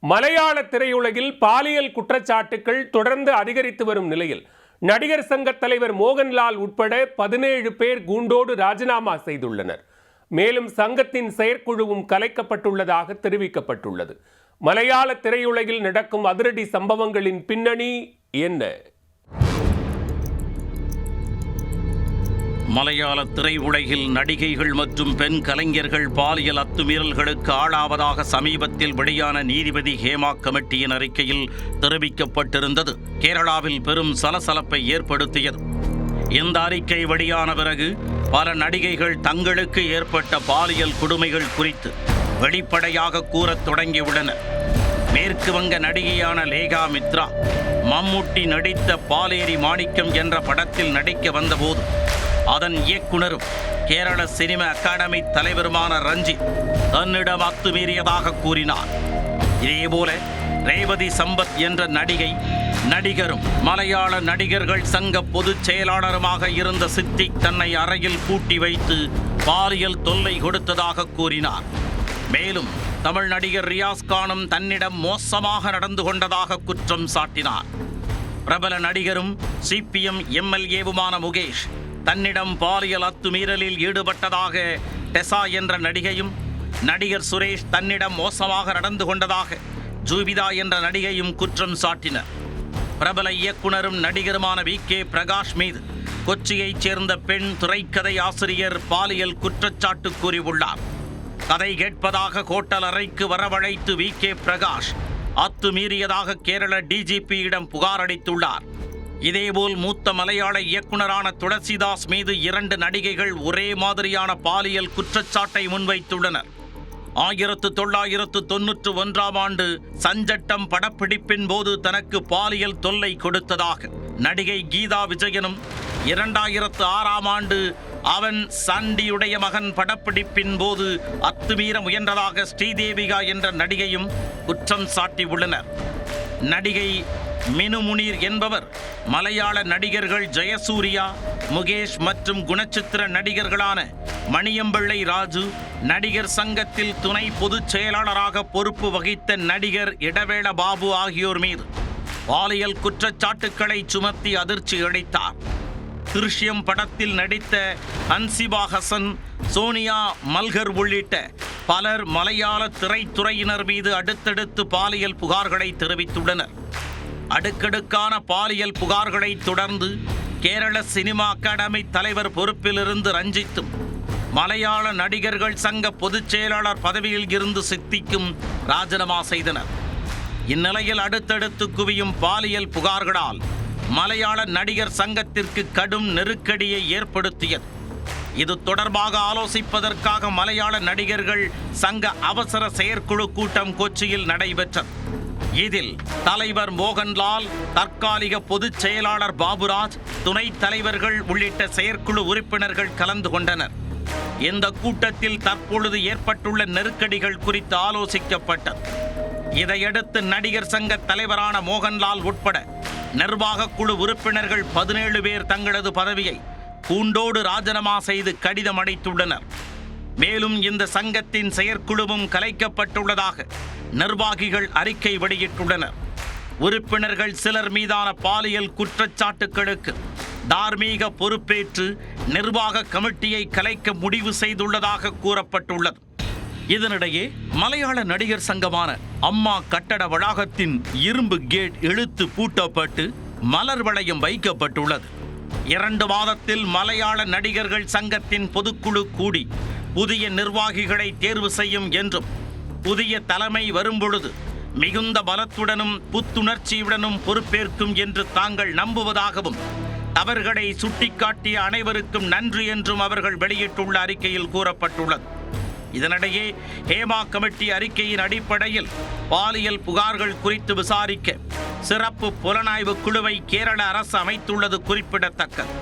மலையாள திரையுலகில் பாலியல் குற்றச்சாட்டுகள் தொடர்ந்து அதிகரித்து வரும் நிலையில் நடிகர் சங்க தலைவர் மோகன்லால் உட்பட 17 பேர் கூண்டோடு ராஜினாமா செய்துள்ளனர். மேலும் சங்கத்தின் செயற்குழுவும் கலைக்கப்பட்டுள்ளதாக தெரிவிக்கப்பட்டுள்ளது. மலையாள திரையுலகில் நடக்கும் அதிரடி சம்பவங்களின் பின்னணி என்ன? மலையாள திரையுலகில் நடிகைகள் மற்றும் பெண் கலைஞர்கள் பாலியல் அத்துமீறல்களுக்கு ஆளாவதாக சமீபத்தில் வெளியான நீதிபதி ஹேமா கமிட்டியின் அறிக்கையில் தெரிவிக்கப்பட்டிருந்தது கேரளாவில் பெரும் சலசலப்பை ஏற்படுத்தியது. இந்த அறிக்கை வெளியான பிறகு பல நடிகைகள் தங்களுக்கு ஏற்பட்ட பாலியல் கொடுமைகள் குறித்து வெளிப்படையாக கூறத் தொடங்கியுள்ளனர். மேற்கு வங்க நடிகையான லேகா மித்ரா மம்முட்டி நடித்த பாலேரி மாணிக்கம் என்ற படத்தில் நடிக்க வந்தபோது அதன் இயக்குனரும் கேரள சினிமா அகாடமி தலைவருமான ரஞ்சித் தன்னிடம் அத்துமீறியதாக கூறினார். இதேபோல ரேவதி சம்பத் என்ற நடிகரும் மலையாள நடிகர்கள் சங்க பொதுச் செயலாளருமாக இருந்த சித்திக் தன்னை அறையில் பூட்டி வைத்து பாலியல் தொல்லை கொடுத்ததாக கூறினார். மேலும் தமிழ் நடிகர் ரியாஸ் கானும் தன்னிடம் மோசமாக நடந்து கொண்டதாக குற்றம் சாட்டினார். பிரபல நடிகரும் சிபிஎம் எம்எல்ஏவுமான முகேஷ் தன்னிடம் பாலியல் அத்துமீறலில் ஈடுபட்டதாக டெசா என்ற நடிகையும், நடிகர் சுரேஷ் தன்னிடம் மோசமாக நடந்து கொண்டதாக ஜூபிதா என்ற நடிகையும் குற்றம் சாட்டினர். பிரபல இயக்குனரும் நடிகருமான VK பிரகாஷ் மீது கொச்சியைச் சேர்ந்த பெண் திரைக்கதை ஆசிரியர் பாலியல் குற்றச்சாட்டு கூறியுள்ளார். கதை கேட்பதாக ஹோட்டல் அறைக்கு வரவழைத்து VK பிரகாஷ் அத்துமீறியதாக கேரள DGPயிடம் புகார் அளித்துள்ளார். இதேபோல் மூத்த மலையாள இயக்குனரான துளசிதாஸ் மீது 2 நடிகைகள் ஒரே மாதிரியான பாலியல் குற்றச்சாட்டை முன்வைத்துள்ளனர். 1991ஆம் ஆண்டு சஞ்சட்டம் படப்பிடிப்பின் போது தனக்கு பாலியல் தொல்லை கொடுத்ததாக நடிகை கீதா விஜயனும், 2006ஆம் ஆண்டு அவன் சண்டியுடைய மகன் படப்பிடிப்பின் போது அத்துமீற முயன்றதாக ஸ்ரீதேவிகா என்ற நடிகையும் குற்றம் சாட்டியுள்ளனர். நடிகை மினு முனீர் என்பவர் மலையாள நடிகர்கள் ஜெயசூர்யா, முகேஷ் மற்றும் குணச்சித்திர நடிகர்களான மணியம்பிள்ளை ராஜு, நடிகர் சங்கத்தில் துணை பொதுச் செயலாளராக பொறுப்பு வகித்த நடிகர் இடவேள பாபு ஆகியோர் மீது பாலியல் குற்றச்சாட்டுக்களை சுமத்தி அதிர்ச்சி அளித்தார். திருஷ்யம் படத்தில் நடித்த ஹன்சிபா ஹசன், சோனியா மல்கர் உள்ளிட்ட பலர் மலையாள திரைத்துறையினர் மீது அடுத்தடுத்து பாலியல் புகார்களை தெரிவித்துள்ளனர். அடுக்கடுக்கான பாலியல் புகார்களை தொடர்ந்து கேரள சினிமா அகாடமி தலைவர் பொறுப்பிலிருந்து ரஞ்சித்தும், மலையாள நடிகர்கள் சங்க பொதுச் செயலாளர் பதவியில் இருந்து சித்திக்கும் ராஜினாமா செய்தனர். இந்நிலையில் அடுத்தடுத்து குவியும் பாலியல் புகார்களால் மலையாள நடிகர் சங்கத்திற்கு கடும் நெருக்கடியை ஏற்படுத்தியது. இது தொடர்பாக ஆலோசிப்பதற்காக மலையாள நடிகர்கள் சங்க அவசர செயற்குழு கூட்டம் கொச்சியில் நடைபெற்றது. இதில் தலைவர் மோகன்லால், தற்காலிக பொதுச் செயலாளர் பாபுராஜ், துணைத் தலைவர்கள் உள்ளிட்ட செயற்குழு உறுப்பினர்கள் கலந்து கொண்டனர். இந்த கூட்டத்தில் தற்பொழுது ஏற்பட்டுள்ள நெருக்கடிகள் குறித்து ஆலோசிக்கப்பட்டது. இதையடுத்து நடிகர் சங்க தலைவரான மோகன்லால் உட்பட நிர்வாக குழு உறுப்பினர்கள் 17 பேர் தங்களது பதவியை கூண்டோடு ராஜினாமா செய்து கடிதம் அளித்துள்ளனர். மேலும் இந்த சங்கத்தின் செயற்குழுவும் கலைக்கப்பட்டுள்ளதாக நிர்வாகிகள் அறிக்கை வெளியிட்டுள்ளனர். உறுப்பினர்கள் சிலர் மீதான பாலியல் குற்றச்சாட்டுகளுக்கு தார்மீக பொறுப்பேற்று நிர்வாக கமிட்டியை கலைக்க முடிவு செய்துள்ளதாக கூறப்பட்டுள்ளது. இதனிடையே மலையாள நடிகர் சங்கமான அம்மா கட்டட வளாகத்தின் இரும்பு கேட் இழுத்து பூட்டப்பட்டு மலர் வளையம் வைக்கப்பட்டுள்ளது. 2 மாதத்தில் மலையாள நடிகர்கள் சங்கத்தின் பொதுக்குழு கூடி புதிய நிர்வாகிகளை தேர்வு செய்யும் என்றும், புதிய தலைமை வரும்பொழுது மிகுந்த பலத்துடனும் புத்துணர்ச்சியுடனும் பொறுப்பேற்கும் என்று தாங்கள் நம்புவதாகவும், அவர்களை சுட்டிக்காட்டிய அனைவருக்கும் நன்றி என்றும் அவர்கள் வெளியிட்டுள்ள அறிக்கையில் கூறப்பட்டுள்ளது. இதனிடையே ஹேமா கமிட்டி அறிக்கையின் அடிப்படையில் பாலியல் புகார்கள் குறித்து விசாரிக்க சிறப்பு புலனாய்வு குழுவை கேரள அரசு அமைத்துள்ளது குறிப்பிடத்தக்கது.